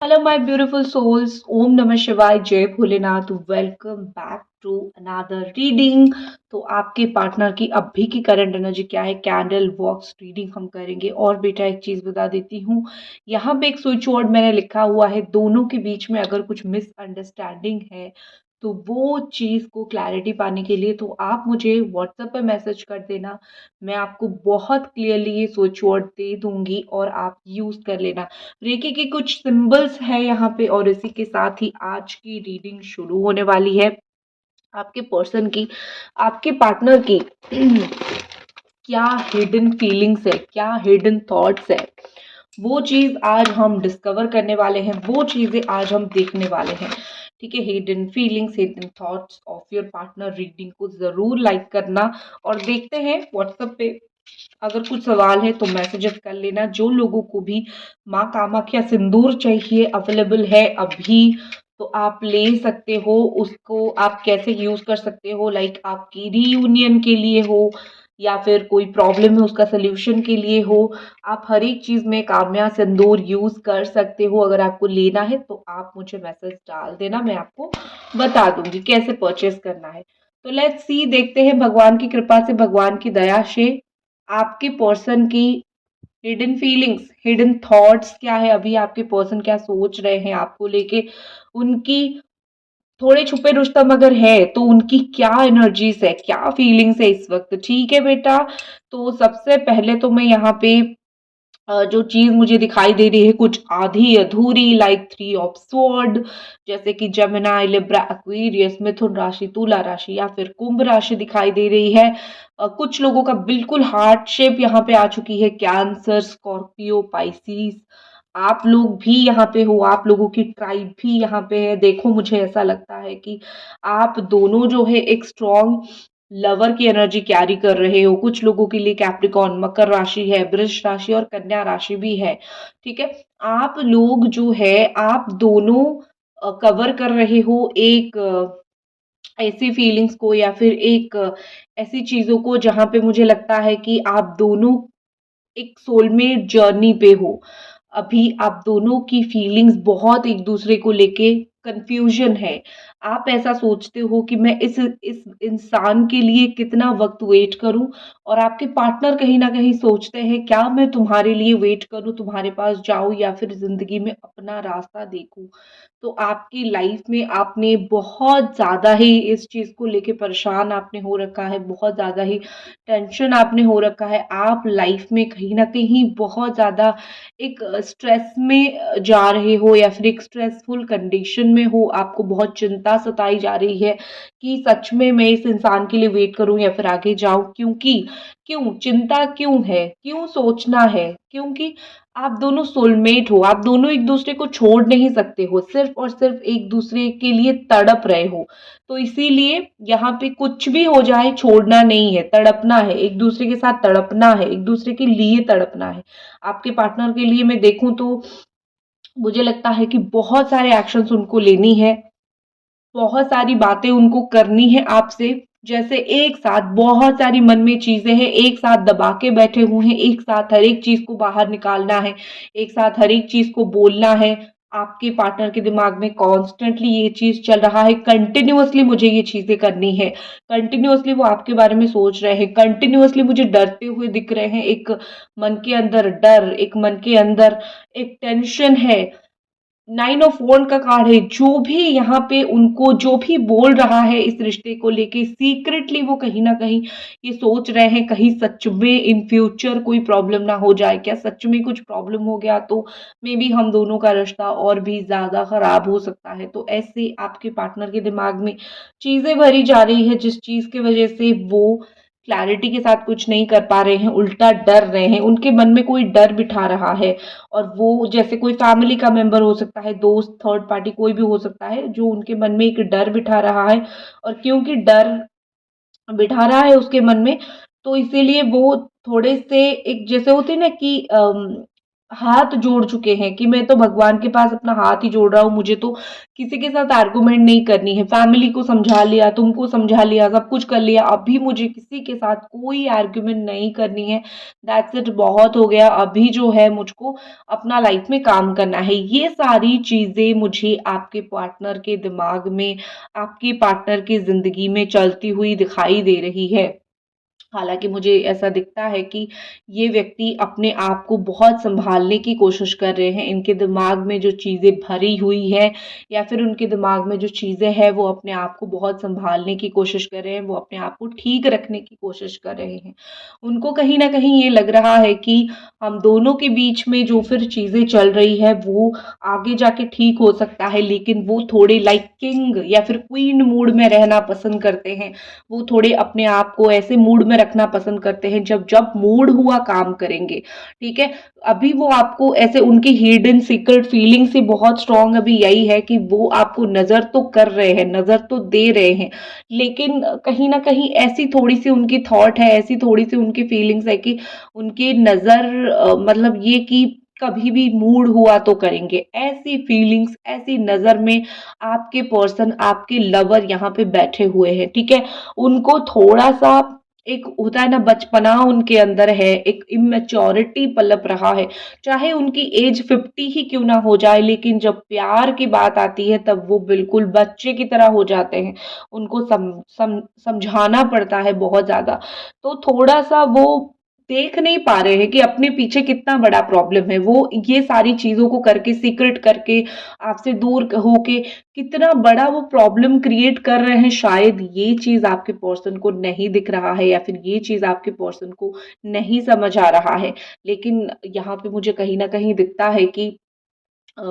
Hello, my beautiful souls. Om Namah Shivaya. जय Bholenath. Welcome back to another reading. तो आपके partner की अभी की करंट एनर्जी क्या है, कैंडल बॉक्स रीडिंग हम करेंगे. और बेटा एक चीज बता देती हूँ, यहाँ पे एक स्विच वर्ड मैंने लिखा हुआ है. दोनों के बीच में अगर कुछ मिसअंडरस्टैंडिंग है तो वो चीज को क्लैरिटी पाने के लिए तो आप मुझे व्हाट्सएप पे मैसेज कर देना. मैं आपको बहुत क्लियरली ये स्विच वर्ड दे दूंगी और आप यूज कर लेना. रेकी के कुछ सिंबल्स हैं यहाँ पे और इसी के साथ ही आज की रीडिंग शुरू होने वाली है. आपके पर्सन की, आपके पार्टनर की क्या हिडन फीलिंग्स है, क्या हिडन थॉट्स है, वो चीज आज हम डिस्कवर करने वाले हैं. वो चीजें आज हम देखने वाले हैं. ठीक है, hidden feelings, hidden thoughts of your partner. Reading को जरूर लाइक करना और देखते हैं व्हाट्सएप पे. अगर कुछ सवाल है तो मैसेजेस कर लेना. जो लोगों को भी माँ कामाख्या सिंदूर चाहिए, अवेलेबल है अभी, तो आप ले सकते हो. उसको आप कैसे यूज कर सकते हो, लाइक आपकी रीयूनियन के लिए हो या फिर कोई प्रॉब्लम है उसका सोल्यूशन के लिए हो. आप हर एक चीज में काम्या सिंदूर यूज कर सकते हो. अगर आपको लेना है तो आप मुझे मैसेज डाल देना, मैं आपको बता दूंगी कैसे परचेस करना है. तो लेट्स सी, देखते हैं भगवान की कृपा से, भगवान की दया से आपके पर्सन की हिडन फीलिंग्स, हिडन थॉट्स क्या है. अभी आपके पर्सन क्या सोच रहे हैं आपको लेके, उनकी थोड़े छुपे रुस्तम अगर है तो उनकी क्या एनर्जीज है, क्या फीलिंग्स है इस वक्त. ठीक है बेटा, तो सबसे पहले तो मैं यहाँ पे जो चीज मुझे दिखाई दे रही है कुछ आधी अधूरी, लाइक थ्री ऑफ स्वॉर्ड, जैसे कि जमिनाई, लिब्रा, एक्वेरियस, मिथुन राशि, तुला राशि या फिर कुंभ राशि दिखाई दे रही है. कुछ लोगों का बिल्कुल हार्ट शेप यहाँ पे आ चुकी है, कैंसर, स्कॉर्पियो, पाइसिस. आप लोग भी यहाँ पे हो, आप लोगों की ट्राइब भी यहाँ पे है. देखो मुझे ऐसा लगता है कि आप दोनों जो है एक स्ट्रॉन्ग लवर की एनर्जी कैरी कर रहे हो. कुछ लोगों के लिए कैप्रिकॉन, मकर राशि है, वृष राशि और कन्या राशि भी है. ठीक है, आप लोग जो है आप दोनों कवर कर रहे हो एक ऐसी फीलिंग्स को या फिर एक ऐसी चीजों को जहां पे मुझे लगता है कि आप दोनों एक सोलमेट जर्नी पे हो. अभी आप दोनों की फीलिंग्स बहुत एक दूसरे को लेके कंफ्यूजन है. आप ऐसा सोचते हो कि मैं इस इंसान के लिए कितना वक्त वेट करूं, और आपके पार्टनर कहीं ना कहीं सोचते हैं क्या मैं तुम्हारे लिए वेट करूं, तुम्हारे पास जाऊं या फिर जिंदगी में अपना रास्ता देखूं. तो आपकी लाइफ में आपने बहुत ज्यादा ही इस चीज को लेके परेशान आपने हो रखा है, बहुत ज्यादा ही टेंशन आपने हो रखा है. आप लाइफ में कहीं न कहीं बहुत ज़्यादा एक स्ट्रेस में जा रहे हो या फिर एक स्ट्रेसफुल कंडीशन में हो. आपको बहुत चिंता सताई जा रही है कि सच में मैं इस इंसान के लिए वेट करूँ या फिर आगे जाऊँ. क्योंकि क्यों चिंता क्यों है? क्यों सोचना है? क्योंकि आप दोनों सोलमेट हो, आप दोनों एक-दूसरे को छोड़ नहीं सकते हो, सिर्फ़ और सिर्फ़ एक-दूसरे के लिए तड़प रहे हो. तो इसीलिए यहाँ पे कुछ भी हो जाए छोड़ना नहीं है, तड़पना है, एक दूसरे के साथ तड़पना है, एक दूसरे के लिए तड़पना है. आपके पार्टनर के लिए मैं देखूं तो मुझे लगता है कि बहुत सारे एक्शंस उनको लेनी है, बहुत सारी बातें उनको करनी है आपसे. जैसे एक साथ बहुत सारी मन में चीजें हैं, एक साथ दबा के बैठे हुए हैं, एक साथ हर एक चीज को बाहर निकालना है, एक साथ हर एक चीज को बोलना है. आपके पार्टनर के दिमाग में कॉन्स्टेंटली ये चीज चल रहा है, कंटिन्यूअसली मुझे ये चीजें करनी है, कंटिन्यूअसली वो आपके बारे में सोच रहे हैं, कंटिन्यूअसली मुझे डरते हुए दिख रहे हैं. एक मन के अंदर डर, एक मन के अंदर एक टेंशन है. नाइन ऑफ वॉन्ड का कार्ड है. जो भी यहाँ पे उनको जो भी बोल रहा है इस रिश्ते को लेके, सीक्रेटली वो कहीं ना कहीं ये सोच रहे हैं कहीं सच में इन फ्यूचर कोई प्रॉब्लम ना हो जाए. क्या सच में कुछ प्रॉब्लम हो गया तो मे बी हम दोनों का रिश्ता और भी ज्यादा खराब हो सकता है. तो ऐसे आपके पार्टनर के दिमाग में चीजें भरी जा रही है जिस चीज की वजह से वो क्लैरिटी के साथ कुछ नहीं कर पा रहे हैं, उल्टा डर रहे हैं. उनके मन में कोई डर बिठा रहा है, और वो जैसे कोई फैमिली का मेंबर हो सकता है, दोस्त, थर्ड पार्टी कोई भी हो सकता है, जो उनके मन में एक डर बिठा रहा है. और क्योंकि डर बिठा रहा है उसके मन में, तो इसीलिए वो थोड़े से एक जैसे होते हैं ना कि हाथ जोड़ चुके हैं कि मैं तो भगवान के पास अपना हाथ ही जोड़ रहा हूँ, मुझे तो किसी के साथ आर्गुमेंट नहीं करनी है। फैमिली को समझा लिया, तुमको समझा लिया, सब कुछ कर लिया, अभी मुझे किसी के साथ कोई आर्गुमेंट नहीं करनी है। दैट्स इट, बहुत हो गया। अभी जो है मुझको अपना लाइफ में काम करना है। ये सारी चीज़ें मुझे आपके पार्टनर के दिमाग में, आपके पार्टनर की ज़िंदगी में चलती हुई दिखाई दे रही है। हालाँकि मुझे ऐसा दिखता है कि ये व्यक्ति अपने आप को बहुत सँभालने की कोशिश कर रहे हैं। इनके दिमाग में जो चीज़ें भरी हुई हैं या फिर उनके दिमाग में जो चीज़ें हैं, वो अपने आप को बहुत सँभालने की कोशिश कर रहे हैं, वो अपने आप को ठीक रखने की कोशिश कर रहे हैं। उनको कहीं न कहीं ये लग रहा है कि हम दोनों के बीच में जो फिर चीज़ें चल रही है, वो आगे जाके ठीक हो सकता है, लेकिन वो थोड़े लाइक किंग या फिर क्वीन मूड में रहना पसंद करते हैं। वो थोड़े अपने आप को ऐसे मूड में रखना पसंद करते हैं, जब जब मूड हुआ काम करेंगे, ठीक है। अभी वो आपको ऐसे, उनकी हिडन सीक्रेट फीलिंग से बहुत स्ट्रांग अभी यही है कि वो आपको नजर तो कर रहे हैं, नजर तो दे रहे हैं, लेकिन कहीं ना कहीं ऐसी थोड़ी सी उनकी थॉट है, ऐसी थोड़ी सी उनकी फीलिंग्स है कि उनकी नजर मतलब ये कि कभी भी मूड हुआ तो करेंगे, ऐसी फीलिंग्स, ऐसी नजर में आपके पर्सन, आपके लवर यहाँ पे बैठे हुए हैं, ठीक है। उनको थोड़ा-सा एक होता है ना, बचपना उनके अंदर है, एक इमैच्योरिटी पलप रहा है। चाहे उनकी एज 50 ही क्यों ना हो जाए, लेकिन जब प्यार की बात आती है तब वो बिल्कुल बच्चे की तरह हो जाते हैं। उनको समझाना पड़ता है बहुत ज़्यादा। तो थोड़ा-सा वो देख नहीं पा रहे हैं कि अपने पीछे कितना बड़ा प्रॉब्लम है। वो ये सारी चीज़ों को करके, सीक्रेट करके, आपसे दूर होके कितना बड़ा वो प्रॉब्लम क्रिएट कर रहे हैं, शायद ये चीज़ आपके पर्सन को नहीं दिख रहा है या फिर ये चीज़ आपके पर्सन को नहीं समझ आ रहा है। लेकिन यहाँ पे मुझे कहीं न कहीं दिखता है कि अ,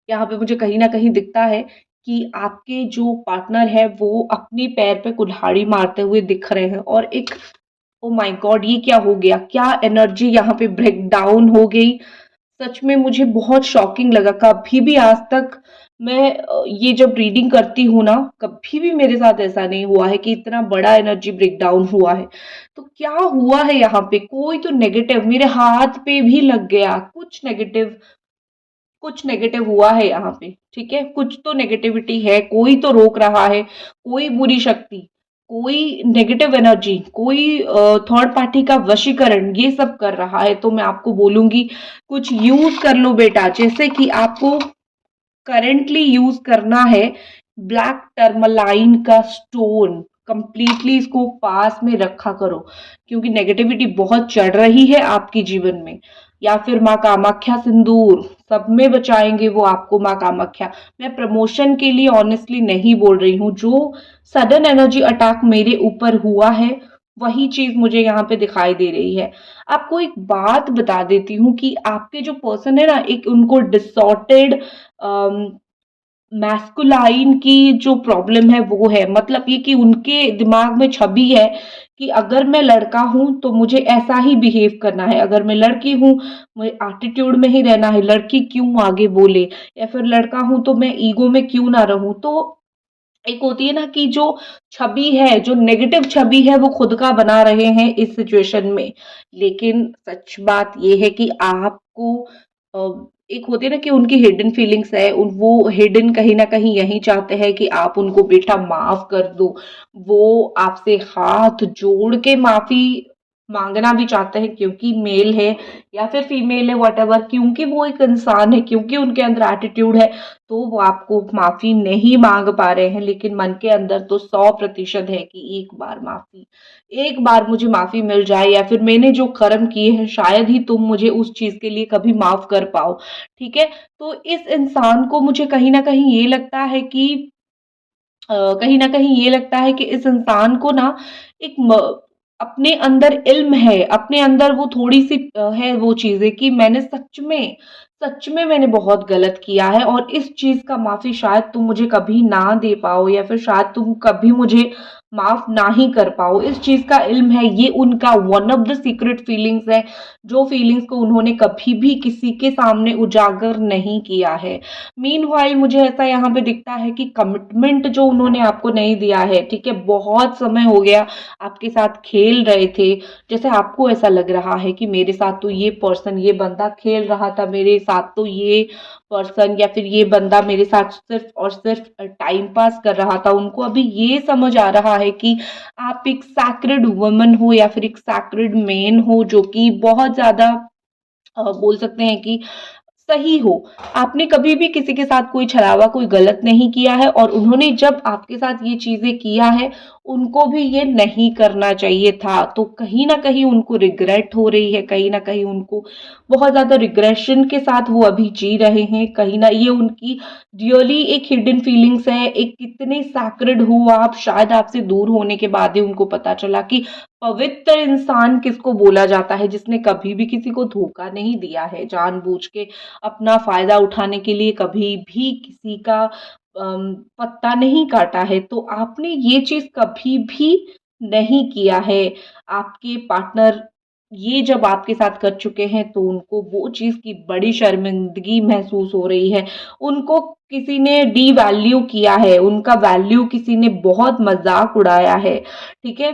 यहाँ पे मुझे कहीं न कहीं दिखता है कि आपके जो पार्टनर है वो अपने पैर पे कुल्हाड़ी मारते हुए दिख रहे हैं, और एक, ओह माय गॉड! ये क्या हो गया? क्या एनर्जी यहाँ पे ब्रेक डाउन हो गई। सच में मुझे बहुत शॉकिंग लगा। कभी भी आज तक मैं ये जब रीडिंग करती हूँ ना, कभी भी मेरे साथ ऐसा नहीं हुआ है कि इतना बड़ा एनर्जी ब्रेकडाउन हुआ है। तो क्या हुआ है यहाँ पे? कोई तो नेगेटिव मेरे हाथ पे भी लग गया। कुछ नेगेटिव हुआ है यहाँ पे, ठीक है? कुछ तो नेगेटिविटी है, कोई तो रोक रहा है, कोई बुरी शक्ति, कोई नेगेटिव एनर्जी, कोई थर्ड पार्टी का वशीकरण, ये सब कर रहा है। तो मैं आपको बोलूँगी, कुछ यूज़ कर लो बेटा, जैसे कि आपको करंटली यूज़ करना है ब्लैक टर्मलाइन का स्टोन। कंप्लीटली इसको पास में रखा करो, क्योंकि नेगेटिविटी बहुत चढ़ रही है आपके जीवन में। या फिर माँ कामाख्या सिंदूर, सब में बचाएंगे वो आपको माँ कामाख्या। मैं प्रमोशन के लिए ऑनेस्टली नहीं बोल रही हूँ, जो सडन एनर्जी अटैक मेरे ऊपर हुआ है वही चीज मुझे यहाँ पे दिखाई दे रही है। आपको एक बात बता देती हूँ कि आपके जो पर्सन है ना, एक उनको डिसऑर्टेड मैस्कुलाइन की जो प्रॉब्लम है वो है। मतलब ये कि उनके दिमाग में छवि है कि अगर मैं लड़का हूं तो मुझे ऐसा ही बिहेव करना है, अगर मैं लड़की हूं मुझे एटीट्यूड में ही रहना है, लड़की क्यों आगे बोले, या फिर लड़का हूं तो मैं ईगो में क्यों ना रहूं। तो एक होती है ना कि जो छवि है, जो नेगेटिव छवि है, वो खुद का बना रहे हैं इस सिचुएशन में। लेकिन सच बात ये है कि आपको एक होती है ना कि उनकी हिडन फीलिंग्स है, वो हिडन कहीं ना कहीं यही चाहते हैं कि आप उनको बेटा माफ कर दो। वो आपसे हाथ जोड़ के माफी मांगना भी चाहते हैं, क्योंकि मेल है या फिर फीमेल है, वट, क्योंकि वो एक इंसान है, क्योंकि उनके अंदर एटीट्यूड है, तो वो आपको माफ़ी नहीं माँग पा रहे हैं। लेकिन मन के अंदर तो 100% है कि एक बार मुझे माफ़ी मिल जाए, या फिर मैंने जो कर्म किए हैं शायद ही तुम मुझे उस चीज़ के लिए कभी माफ़ कर पाओ, ठीक है? तो इस इंसान को मुझे कहीं न कहीं ये लगता है कि कहीं न कहीं ये लगता है कि इस इंसान को ना एक अपने अंदर इल्म है, अपने अंदर वो थोड़ी-सी है वो चीज़ें कि मैंने सच में मैंने बहुत गलत किया है, और इस चीज़ का माफ़ी शायद तुम मुझे कभी ना दे पाओ, या फिर शायद तुम कभी मुझे माफ ना ही कर पाओ, इस चीज का इल्म है। ये उनका one of the secret feelings है, जो फीलिंग्स को उन्होंने कभी भी किसी के सामने उजागर नहीं किया है। मीनवाइल मुझे ऐसा यहाँ पे दिखता है कि कमिटमेंट जो उन्होंने आपको नहीं दिया है, ठीक है, बहुत समय हो गया आपके साथ खेल रहे थे। जैसे आपको ऐसा लग रहा है कि मेरे साथ तो ये पर्सन, ये बंदा खेल रहा था, मेरे साथ तो ये पर्सन या फिर ये बंदा मेरे साथ सिर्फ और सिर्फ टाइम पास कर रहा था। उनको अभी ये समझ आ रहा है कि आप एक सैक्रेड वुमन हो या फिर एक सैक्रेड मैन हो, जो कि बहुत ज्यादा बोल सकते हैं कि सही हो। आपने कभी भी किसी के साथ कोई छलावा, कोई गलत नहीं किया है, और उन्होंने जब आपके साथ ये चीजें किया है, उनको भी ये नहीं करना चाहिए था। तो कहीं ना कहीं उनको रिग्रेट हो रही है, कहीं ना कहीं उनको बहुत ज्यादा रिग्रेशन के साथ वो अभी जी रहे हैं। कहीं ना ये उनकी रियली एक हिडन फीलिंग्स है। एक कितने सैक्रेड हो आप, शायद आपसे दूर होने के बाद ही उनको पता चला कि पवित्र इंसान किसको बोला जाता है, जिसने कभी भी किसी को धोखा नहीं दिया है, जानबूझ के अपना फायदा उठाने के लिए कभी भी किसी का पत्ता नहीं काटा है। तो आपने ये चीज कभी भी नहीं किया है। आपके पार्टनर ये जब आपके साथ कर चुके हैं, तो उनको वो चीज की बड़ी शर्मिंदगी महसूस हो रही है। उनको किसी ने डी वैल्यू किया है, उनका वैल्यू किसी ने बहुत मजाक उड़ाया है, ठीक है।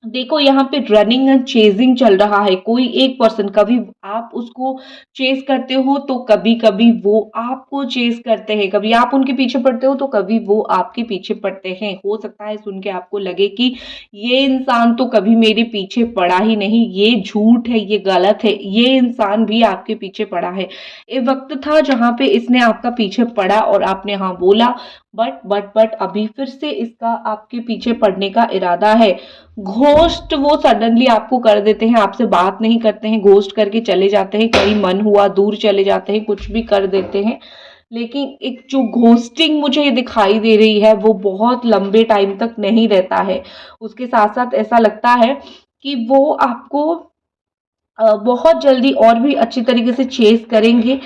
देखो यहाँ पे रनिंग एंड चेजिंग चल रहा है। कोई एक पर्सन, कभी आप उसको चेस करते हो तो कभी कभी वो आपको चेस करते हैं, कभी आप उनके पीछे पड़ते हो तो कभी वो आपके पीछे पड़ते हैं। हो सकता है सुन के आपको लगे कि ये इंसान तो कभी मेरे पीछे पड़ा ही नहीं, ये झूठ है, ये गलत है, ये इंसान भी आपके पीछे पड़ा है। एक वक्त था जहां पे इसने आपका पीछे पड़ा और आपने हाँ बोला, बट अभी फिर से इसका आपके पीछे पड़ने का इरादा है। घोस्ट वो सडनली आपको कर देते हैं, आपसे बात नहीं करते हैं, घोस्ट करके चले जाते हैं, कहीं मन हुआ दूर चले जाते हैं, कुछ भी कर देते हैं। लेकिन एक जो घोस्टिंग मुझे दिखाई दे रही है, वो बहुत लंबे टाइम तक नहीं रहता है। उसके साथ साथ ऐसा लगता है कि वो आपको बहुत जल्दी और भी अच्छी तरीके से चेस करेंगे।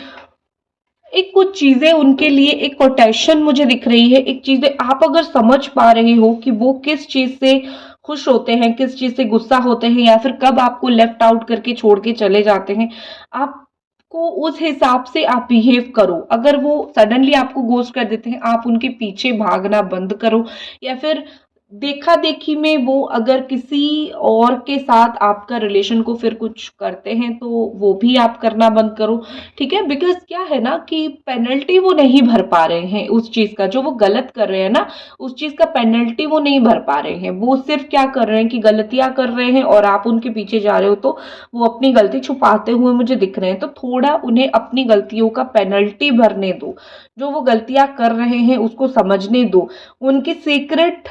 एक कुछ चीजें उनके लिए एक कोटेशन मुझे दिख रही है, एक चीजें आप अगर समझ पा रहे हो कि वो किस चीज से खुश होते हैं, किस चीज से गुस्सा होते हैं, या फिर कब आपको लेफ्ट आउट करके छोड़ के चले जाते हैं, आपको उस हिसाब से आप बिहेव करो। अगर वो सडनली आपको गोस्ट कर देते हैं, आप उनके पीछे भागना बंद करो, या फिर देखा देखी में वो अगर किसी और के साथ आपका रिलेशन को फिर कुछ करते हैं, तो वो भी आप करना बंद करो, ठीक है। बिकॉज क्या है ना कि पेनल्टी वो नहीं भर पा रहे हैं उस चीज का, जो वो गलत कर रहे हैं ना, उस चीज का पेनल्टी वो नहीं भर पा रहे हैं। वो सिर्फ क्या कर रहे हैं कि गलतियां कर रहे हैं और आप उनके पीछे जा रहे हो, तो वो अपनी गलती छुपाते हुए मुझे दिख रहे हैं। तो थोड़ा उन्हें अपनी गलतियों का पेनल्टी भरने दो, जो वो गलतियां कर रहे हैं उसको समझने दो। उनकी सीक्रेट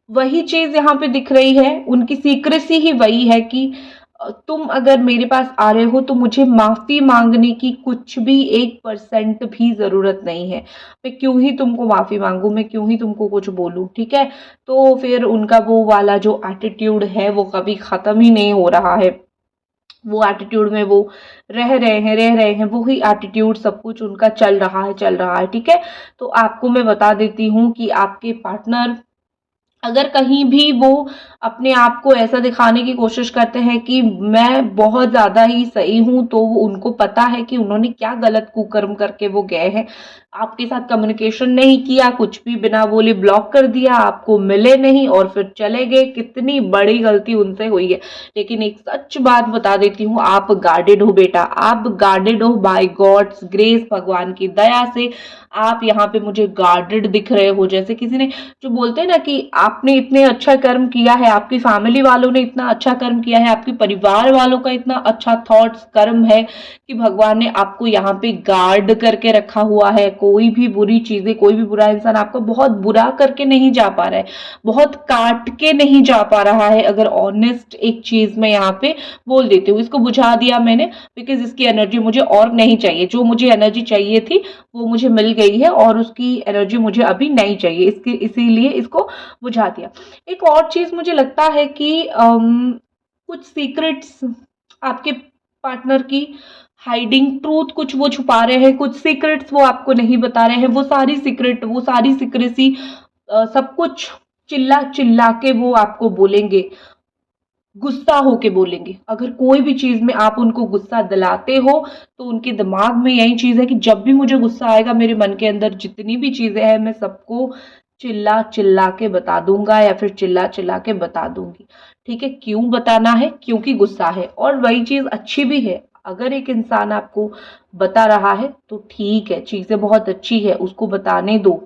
वही चीज यहाँ पे दिख रही है, उनकी सीक्रेसी ही वही है कि तुम अगर मेरे पास आ रहे हो तो मुझे माफी मांगने की कुछ भी 1% भी जरूरत नहीं है। मैं क्यों ही तुमको माफी मांगू, मैं क्यों ही तुमको कुछ बोलूं, ठीक है। तो फिर उनका वो वाला जो एटीट्यूड है वो कभी खत्म ही नहीं हो रहा है। वो एटीट्यूड में वो रह रहे हैं, वो ही एटीट्यूड सब कुछ उनका चल रहा है, ठीक है। तो आपको मैं बता देती हूँ कि आपके पार्टनर अगर कहीं भी वो अपने आप को ऐसा दिखाने की कोशिश करते हैं कि मैं बहुत ज़्यादा ही सही हूँ, तो वो उनको पता है कि उन्होंने क्या गलत कुकर्म करके वो गए हैं। आपके साथ कम्युनिकेशन नहीं किया, कुछ भी बिना बोले ब्लॉक कर दिया, आपको मिले नहीं और फिर चले गए। कितनी बड़ी गलती उनसे हुई है। लेकिन एक सच बात बता देती हूँ, आप गार्डेड हो बेटा, आप गार्डेड हो बाय गॉड्स ग्रेस, भगवान की दया से आप यहाँ पे मुझे गार्डेड दिख रहे हो। जैसे किसी ने जो बोलते हैं ना कि आपने इतने अच्छा कर्म किया है, आपकी फैमिली वालों ने इतना अच्छा कर्म किया है, आपके परिवार वालों का इतना अच्छा थॉट्स कर्म है कि भगवान ने आपको यहाँ पे गार्ड करके रखा हुआ है। कोई भी बुरी चीजें, कोई भी बुरा इंसान आपको बहुत बुरा करके नहीं जा पा रहा है, बहुत काट के नहीं जा पा रहा है। अगर ऑनेस्ट एक चीज मैं यहाँ पे बोल देती हूँ, इसको बुझा दिया मैंने, बिकॉज इसकी एनर्जी मुझे और नहीं चाहिए। जो मुझे एनर्जी चाहिए थी वो मुझे मिल गई है, और उसकी एनर्जी मुझे अभी नहीं चाहिए, इसके इसीलिए इसको बुझा दिया। एक और चीज मुझे लगता है कि कुछ सीक्रेट्स आपके पार्टनर की हाइडिंग ट्रूथ, कुछ वो छुपा रहे हैं, कुछ सीक्रेट्स वो आपको नहीं बता रहे हैं। वो सारी सीक्रेट, वो सारी सीक्रेसी सब कुछ चिल्ला चिल्ला के वो आपको बोलेंगे, गुस्सा होके बोलेंगे। अगर कोई भी चीज में आप उनको गुस्सा दिलाते हो तो उनके दिमाग में यही चीज है कि जब भी मुझे गुस्सा आएगा, मेरे मन के अंदर जितनी भी चीजें हैं मैं सबको चिल्ला चिल्ला के बता दूंगा या फिर चिल्ला चिल्ला के बता दूंगी। ठीक है, क्यों बताना है? क्योंकि गुस्सा है। और वही चीज अच्छी भी है, अगर एक इंसान आपको बता रहा है तो ठीक है, चीजें बहुत अच्छी है, उसको बताने दो।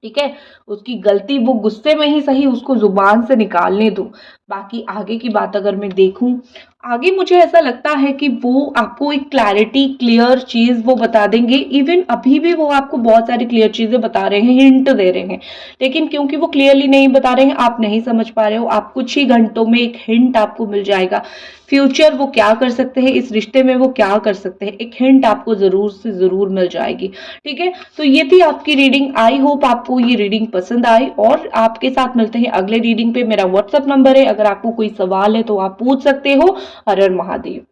ठीक है, उसकी गलती वो गुस्से में ही सही उसको जुबान से निकालने दो। बाकी आगे की बात अगर मैं देखूं, आगे मुझे ऐसा लगता है कि वो आपको एक क्लैरिटी क्लियर चीज वो बता देंगे। इवन अभी भी वो आपको बहुत सारी क्लियर चीजें बता रहे हैं, हिंट दे रहे हैं, लेकिन क्योंकि वो क्लियरली नहीं बता रहे हैं, आप नहीं समझ पा रहे हो, आप कुछ ही घंटों में एक हिंट आपको मिल जाएगा। फ्यूचर वो क्या कर सकते हैं, इस रिश्ते में वो क्या कर सकते हैं, एक हिंट आपको जरूर से जरूर मिल जाएगी। ठीक है, तो ये थी आपकी रीडिंग। आई होप आपको ये रीडिंग पसंद आई, और आपके साथ मिलते हैं अगले रीडिंग पे। मेरा व्हाट्सएप नंबर है, अगर आपको कोई सवाल है तो आप पूछ सकते हो। हर हर महादेव।